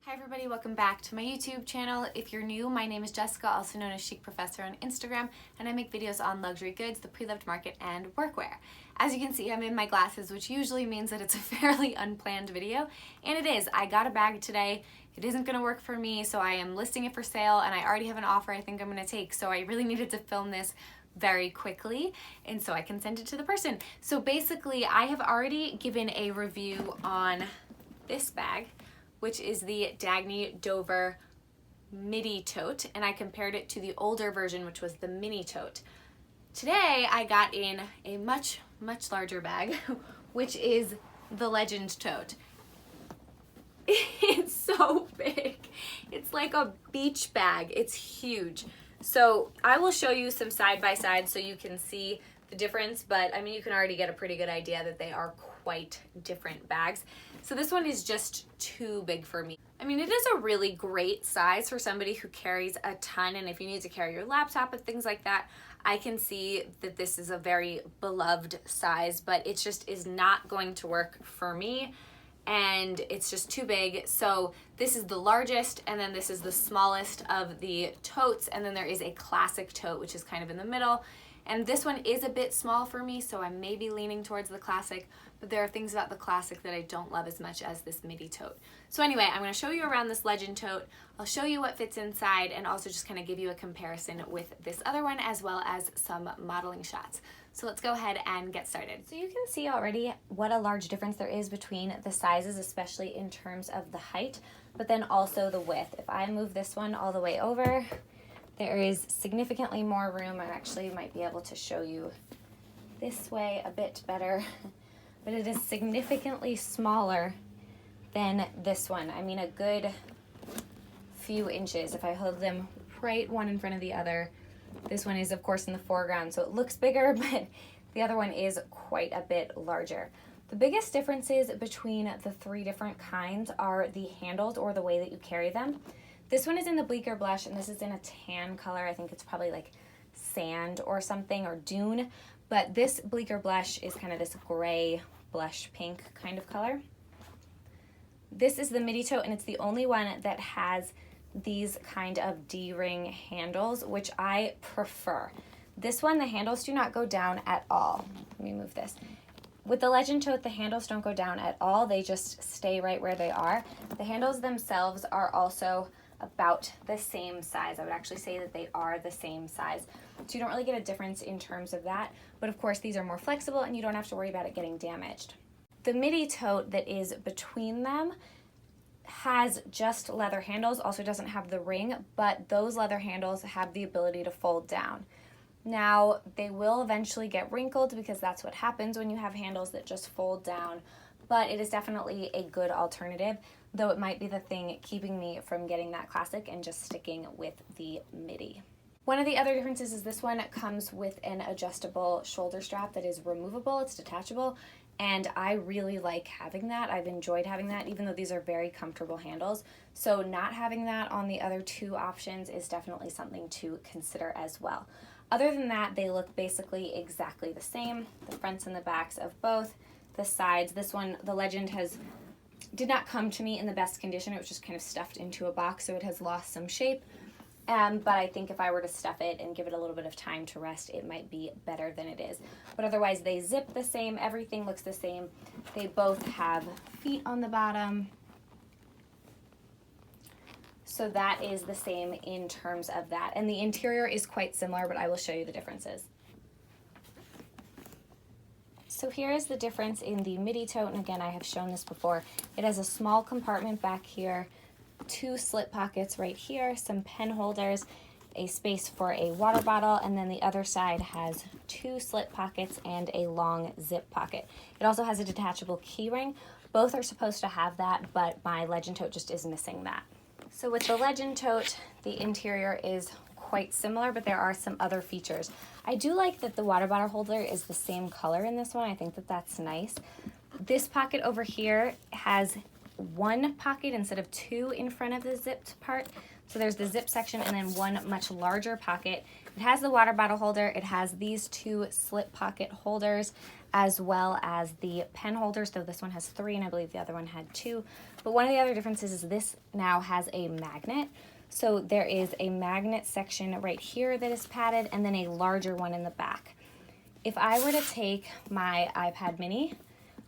Hi everybody, welcome back to my YouTube channel. If you're new, my name is Jessica, also known as Chic Professor on Instagram, and I make videos on luxury goods, the pre-loved market, and workwear. As you can see, I'm in my glasses, which usually means that it's a fairly unplanned video, and it is. I got a bag today. It isn't going to work for me, so I am listing it for sale, and I already have an offer I think I'm going to take, so I really needed to film this very quickly, and so I can send it to the person. So basically, I have already given a review on this bag, which is the Dagne Dover Midi Tote, and I compared it to the older version, which was the Mini Tote. Today, I got in a much larger bag, which is the Legend Tote. It's so big. It's like a beach bag. It's huge. So I will show you some side-by-side so you can see the difference, but I mean, you can already get a pretty good idea that they are quite different bags. So this one is just too big for me. I mean, it is a really great size for somebody who carries a ton, and if you need to carry your laptop and things like that, I can see that this is a very beloved size, but it just is not going to work for me, and it's just too big. So this is the largest, and then this is the smallest of the totes, and then there is a classic tote, which is kind of in the middle. And this one is a bit small for me, so I may be leaning towards the classic, but there are things about the classic that I don't love as much as this Midi Tote. So anyway, I'm gonna show you around this Legend Tote. I'll show you what fits inside and also just kind of give you a comparison with this other one as well as some modeling shots. So let's go ahead and get started. So you can see already what a large difference there is between the sizes, especially in terms of the height, but then also the width. If I move this one all the way over, there is significantly more room. I actually might be able to show you this way a bit better, but it is significantly smaller than this one. I mean, a good few inches. If I hold them right one in front of the other, this one is of course in the foreground, so it looks bigger, but the other one is quite a bit larger. The biggest differences between the three different kinds are the handles, or the way that you carry them. This one is in the bleaker blush, and this is in a tan color. I think it's probably like sand or something, or dune. But this bleaker blush is kind of this gray blush pink kind of color. This is the Midi Tote, and it's the only one that has these kind of D-ring handles, which I prefer. This one, the handles do not go down at all. Let me move this. With the Legend Tote, the handles don't go down at all. They just stay right where they are. The handles themselves are also about the same size. I would actually say that they are the same size. So you don't really get a difference in terms of that. But of course, these are more flexible and you don't have to worry about it getting damaged. The Midi Tote that is between them has just leather handles, also doesn't have the ring, but those leather handles have the ability to fold down. Now, they will eventually get wrinkled because that's what happens when you have handles that just fold down, but it is definitely a good alternative, though it might be the thing keeping me from getting that classic and just sticking with the Midi. One of the other differences is this one comes with an adjustable shoulder strap that is removable, it's detachable, and I really like having that. I've enjoyed having that, even though these are very comfortable handles. So not having that on the other two options is definitely something to consider as well. Other than that, they look basically exactly the same. The fronts and the backs of both. The sides, this one, the Legend did not come to me in the best condition. It was just kind of stuffed into a box, so it has lost some shape. But I think if I were to stuff it and give it a little bit of time to rest, it might be better than it is. But otherwise, they zip the same. Everything looks the same. They both have feet on the bottom. So that is the same in terms of that. And the interior is quite similar, but I will show you the differences. So here is the difference in the Midi Tote, and again, I have shown this before. It has a small compartment back here, two slip pockets right here, some pen holders, a space for a water bottle, and then the other side has two slip pockets and a long zip pocket. It also has a detachable key ring. Both are supposed to have that, but my Legend Tote just is missing that. So with the Legend Tote, the interior is quite similar, but there are some other features. I do like that the water bottle holder is the same color in this one. I think that that's nice. This pocket over here has one pocket instead of two in front of the zipped part. So there's the zip section and then one much larger pocket. It has the water bottle holder. It has these two slip pocket holders as well as the pen holders. So this one has 3 and I believe the other one had 2. But one of the other differences is this now has a magnet. So there is a magnet section right here that is padded and then a larger one in the back. If I were to take my iPad mini,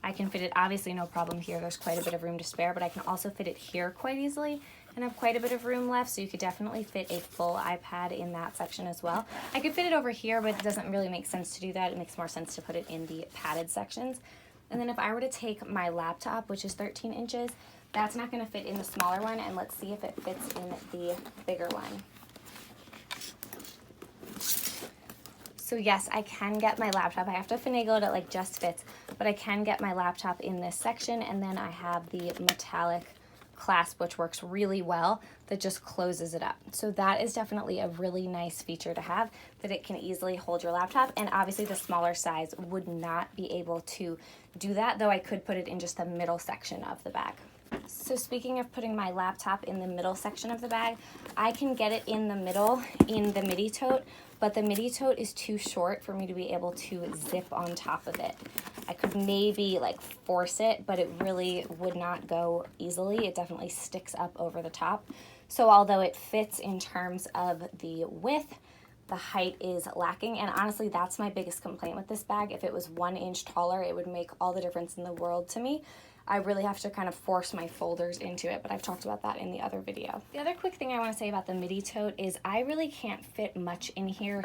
I can fit it obviously no problem here. There's quite a bit of room to spare, but I can also fit it here quite easily and have quite a bit of room left, so you could definitely fit a full iPad in that section as well. I could fit it over here, but it doesn't really make sense to do that. It makes more sense to put it in the padded sections. And then if I were to take my laptop, which is 13 inches, that's not gonna fit in the smaller one, and let's see if it fits in the bigger one. So yes, I can get my laptop. I have to finagle it, it like just fits, but I can get my laptop in this section, and then I have the metallic clasp, which works really well, that just closes it up. So that is definitely a really nice feature to have, that it can easily hold your laptop, and obviously the smaller size would not be able to do that, though I could put it in just the middle section of the bag. So speaking of putting my laptop in the middle section of the bag, I can get it in the middle in the Midi Tote, but the Midi Tote is too short for me to be able to zip on top of it. I could maybe like force it, but it really would not go easily. It definitely sticks up over the top. So although it fits in terms of the width, the height is lacking, and honestly that's my biggest complaint with this bag. If it was 1 inch taller, it would make all the difference in the world to me. I really have to kind of force my folders into it, but I've talked about that in the other video. The other quick thing I want to say about the Midi Tote is I really can't fit much in here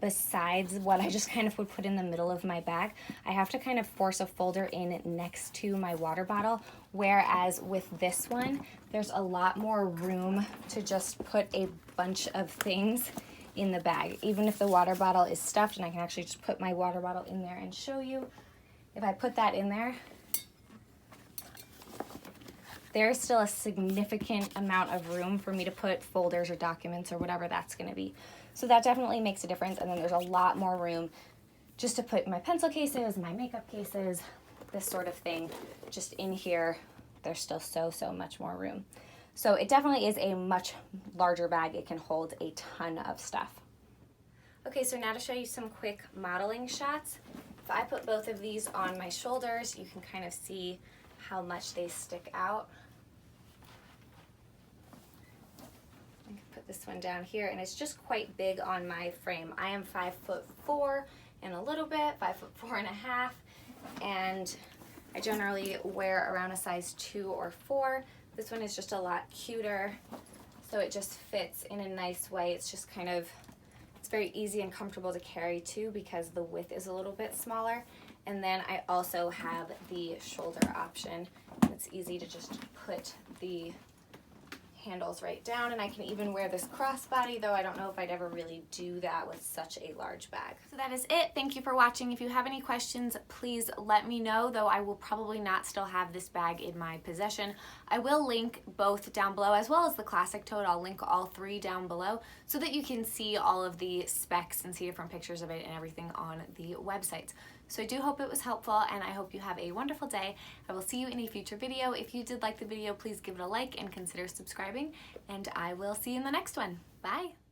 besides what I just kind of would put in the middle of my bag. I have to kind of force a folder in next to my water bottle, whereas with this one, there's a lot more room to just put a bunch of things in the bag. Even if the water bottle is stuffed, and I can actually just put my water bottle in there and show you. If I put that in there, there's still a significant amount of room for me to put folders or documents or whatever that's gonna be. So that definitely makes a difference, and then there's a lot more room just to put my pencil cases, my makeup cases, this sort of thing. Just in here, there's still so much more room. So it definitely is a much larger bag. It can hold a ton of stuff. Okay, so now to show you some quick modeling shots. If I put both of these on my shoulders, you can kind of see how much they stick out. I can put this one down here, and it's just quite big on my frame. I am 5'4" and a little bit, 5'4" and a half, and I generally wear around a size 2 or 4. This one is just a lot cuter, so it just fits in a nice way. It's just kind of, it's very easy and comfortable to carry too because the width is a little bit smaller. And then I also have the shoulder option. It's easy to just put the handles right down, and I can even wear this crossbody, though I don't know if I'd ever really do that with such a large bag. So that is it. Thank you for watching. If you have any questions, please let me know, though I will probably not still have this bag in my possession. I will link both down below, as well as the classic tote. I'll link all 3 down below so that you can see all of the specs and see different pictures of it and everything on the website. So I do hope it was helpful, and I hope you have a wonderful day. I will see you in a future video. If you did like the video, please give it a like and consider subscribing, and I will see you in the next one. Bye!